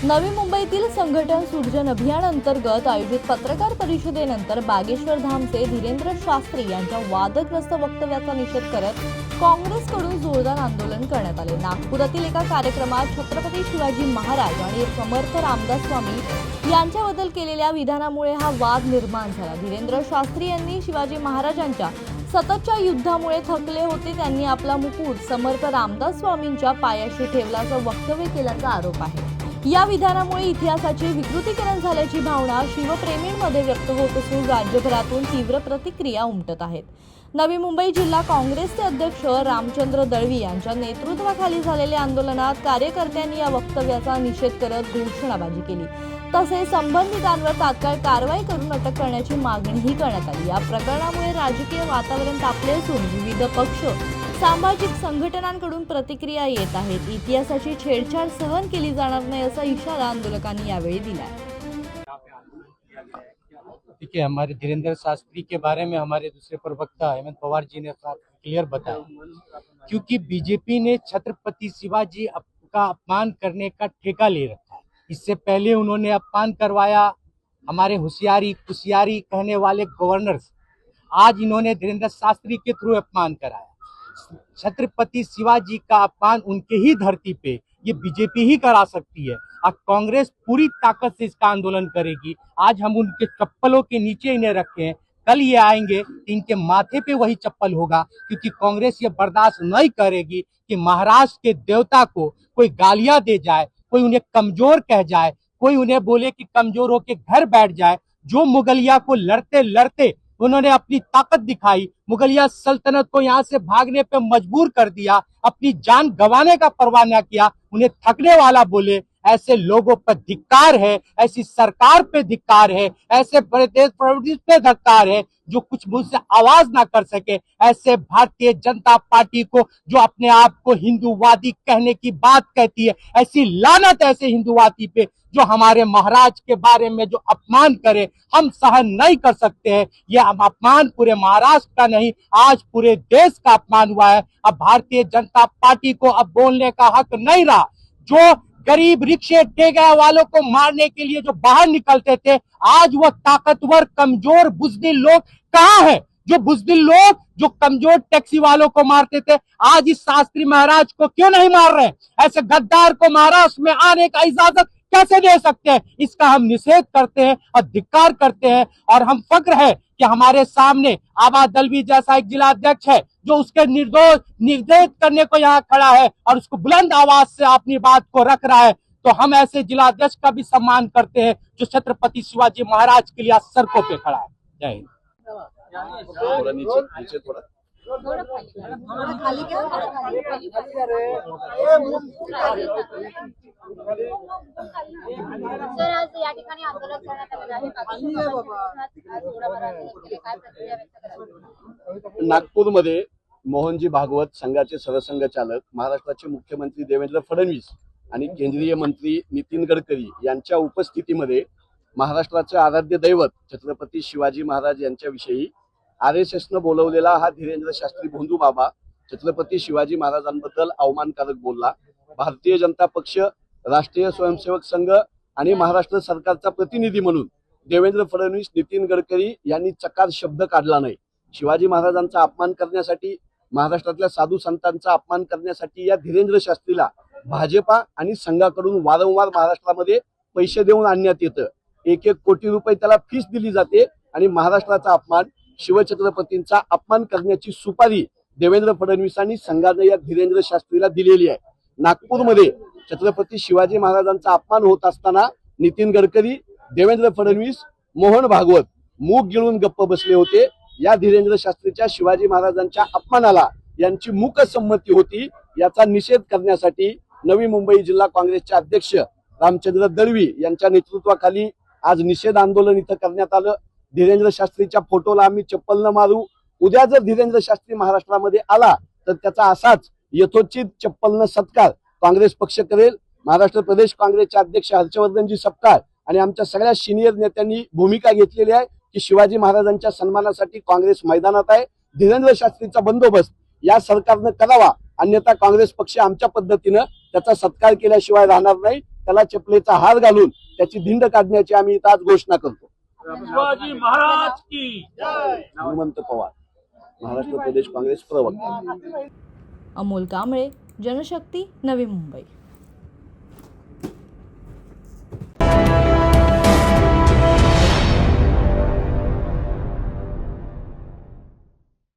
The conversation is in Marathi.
नवी मुंबईतील संघटन सुरजन अभियान अंतर्गत आयोजित पत्रकार परिषदेनंतर बागेश्वर धामचे धीरेंद्र शास्त्री यांच्या वादग्रस्त वक्तव्याचा निषेध करत काँग्रेसकडून जोरदार आंदोलन करण्यात आले। नागपुरातील एका कार्यक्रमात छत्रपती शिवाजी महाराज आणि समर्थ रामदास स्वामी यांच्याबद्दल केलेल्या विधानामुळे हा वाद निर्माण झाला। धीरेंद्र शास्त्री यांनी शिवाजी महाराजांच्या सततच्या युद्धामुळे थकले होते, त्यांनी आपला मुकुट समर्थ रामदास स्वामींच्या पायाशी ठेवल्याचं वक्तव्य केल्याचा आरोप आहे। या विधानामुळे इतिहासाचे विकृतीकरण झाल्याची भावना शिवप्रेमींमध्ये व्यक्त होत असून राज्यभरातून तीव्र प्रतिक्रिया उमटत आहेत। नवी मुंबई जिल्हा काँग्रेसचे अध्यक्ष रामचंद्र दळवी यांच्या नेतृत्वाखाली झालेल्या आंदोलनात कार्यकर्त्यांनी या वक्तव्याचा निषेध करत घोषणाबाजी केली। तसेच संबंधितांवर तात्काळ कारवाई करून अटक करण्याची मागणीही करण्यात आली। या प्रकरणामुळे राजकीय वातावरण तापले असून विविध पक्ष सामाजिक संघटनांकडून प्रतिक्रिया येत आहेत। इतिहासाची छेडछाड सहन केली जाणार नाही असा इशारा आंदोलकांनी यावेळी दिला। देखिए, हमारे धीरेंद्र शास्त्री के बारे में हमारे दूसरे प्रवक्ता हेमंत पवार जी ने क्लियर बताया, क्योंकि बीजेपी ने छत्रपति शिवाजी का अपमान करने का ठेका ले रखा है। इससे पहले उन्होंने अपमान करवाया हमारे होशियारी कुशियारी कहने वाले गवर्नर्स, आज इन्होंने धीरेंद्र शास्त्री के थ्रू अपमान कराया। छत्रपति शिवाजी का अपमान उनके ही धरती पे ये बीजेपी ही करा सकती है। अब कांग्रेस पूरी ताकत से इसका आंदोलन करेगी। आज हम उनके चप्पलों के नीचे इन्हें रखे हैं, कल ये आएंगे इनके माथे पे वही चप्पल होगा, क्योंकि कांग्रेस ये बर्दाश्त नहीं करेगी कि महाराष्ट्र के देवता को कोई गालियां दे जाए, कोई उन्हें कमजोर कह जाए, कोई उन्हें बोले कि कमजोर होके घर बैठ जाए। जो मुगलिया को लड़ते लड़ते उन्होंने अपनी ताकत दिखाई, मुगलिया सल्तनत को यहाँ से भागने पे मजबूर कर दिया, अपनी जान गंवाने का परवाह न किया, उन्हें थकने वाला बोले। ऐसे लोगों पर धिक्कार है, ऐसी सरकार पे धिक्कार है, ऐसे प्रदेश प्रवृत्ति पे धिक्कार है जो कुछ मुझसे आवाज ना कर सके। ऐसे भारतीय जनता पार्टी को जो अपने आप को हिंदूवादी कहने की बात कहती है, ऐसी लानत ऐसे हिंदूवादी पे जो हमारे महाराज के बारे में जो अपमान करे, हम सहन नहीं कर सकते हैं। यह अपमान पूरे महाराष्ट्र का नहीं, आज पूरे देश का अपमान हुआ है। अब भारतीय जनता पार्टी को अब बोलने का हक नहीं रहा। जो गरीब रिक्शे ठेके वालों को मारने के लिए जो बाहर निकलते थे, आज वो ताकतवर कमजोर बुजदिल लोग कहाँ हैं? जो बुजदिल लोग जो कमजोर टैक्सी वालों को मारते थे, आज इस शास्त्री महाराज को क्यों नहीं मार रहे? ऐसे गद्दार को महाराष्ट्र में आने का इजाजत कैसे दे सकते हैं? इसका हम निषेध करते हैं और धिक्कार करते हैं। और हम फक्र है कि हमारे सामने आबा दलवी जैसा एक जिला अध्यक्ष है जो उसके निर्देश करने को यहाँ खड़ा है और उसको बुलंद आवाज से अपनी बात को रख रहा है। तो हम ऐसे जिला अध्यक्ष का भी सम्मान करते हैं जो छत्रपति शिवाजी महाराज के लिए सड़कों पे खड़ा है। जय हिंद। सर, आज या ठिकाणी आंदोलन करण्यात आलेलं आहे। काय प्रतिक्रिया व्यक्त कराल? नागपूरमध्ये मोहनजी भागवत संघाचे सरसंघचालक, महाराष्ट्राचे मुख्यमंत्री देवेंद्र फडणवीस आणि केंद्रीय मंत्री नितीन गडकरी यांच्या उपस्थितीमध्ये महाराष्ट्राचे आराध्य दैवत छत्रपती शिवाजी महाराज यांच्याविषयी RSSनं बोलवलेला हा धीरेंद्र शास्त्री भोंदू बाबा छत्रपती शिवाजी महाराजांबद्दल अवमानकारक बोलला। भारतीय जनता पक्ष, राष्ट्रीय स्वयंसेवक संघ आणि महाराष्ट्र सरकारचा प्रतिनिधी म्हणून देवेंद्र फडणवीस, नितीन गडकरी यांनी चकार शब्द काढला नाही। शिवाजी महाराजांचा अपमान करण्यासाठी, महाराष्ट्रातल्या साधू संतांचा अपमान करण्यासाठी या धीरेंद्र शास्त्रीला भाजपा आणि संघाकडून वारंवार महाराष्ट्रामध्ये पैसे देऊन आणण्यात येतं। 1-1 कोटी रुपये त्याला फीस दिली जाते आणि महाराष्ट्राचा अपमान, शिवछत्रपतींचा अपमान करण्याची सुपारी देवेंद्र फडणवीसांनी संघाने या धीरेंद्र शास्त्रीला दिलेली आहे। नागपूरमध्ये छत्रपती शिवाजी महाराजांचा अपमान होत असताना नितीन गडकरी, देवेंद्र फडणवीस, मोहन भागवत मूग गिळून गप्प बसले होते। या धीरेंद्र शास्त्रीच्या शिवाजी महाराजांच्या अपमानाला यांची मूक संमती होती। याचा निषेध करण्यासाठी नवी मुंबई जिल्हा काँग्रेसचे अध्यक्ष रामचंद्र दळवी यांच्या नेतृत्वाखाली आज निषेध आंदोलन इथं करण्यात आलं। धीरेंद्र शास्त्रीच्या फोटोला आम्ही चप्पल न मारू। उद्या जर धीरेंद्र शास्त्री महाराष्ट्रामध्ये आला तर त्याचा असाच यथोचित चप्पल न सत्कार काँग्रेस पक्ष करेल। महाराष्ट्र प्रदेश काँग्रेसचे अध्यक्ष हर्षवर्धनजी सपकाळ आणि आमच्या सगळ्या सिनियर नेत्यांनी भूमिका घेतलेली आहे की शिवाजी महाराजांच्या सन्मानासाठी काँग्रेस मैदानात आहे। धीरेंद्र शास्त्रीचा बंदोबस्त या सरकारनं करावा, अन्यथा काँग्रेस पक्ष आमच्या पद्धतीनं त्याचा सत्कार केल्याशिवाय राहणार नाही। त्याला चपलेचा हार घालून त्याची धिंड काढण्याची आम्ही इथं आज घोषणा करतो. शिवाजी महाराज की हनुमंत पवार, महाराष्ट्र प्रदेश काँग्रेस प्रवक्ता. अमोल कांबळे, जनशक्ती, नवी मुंबई.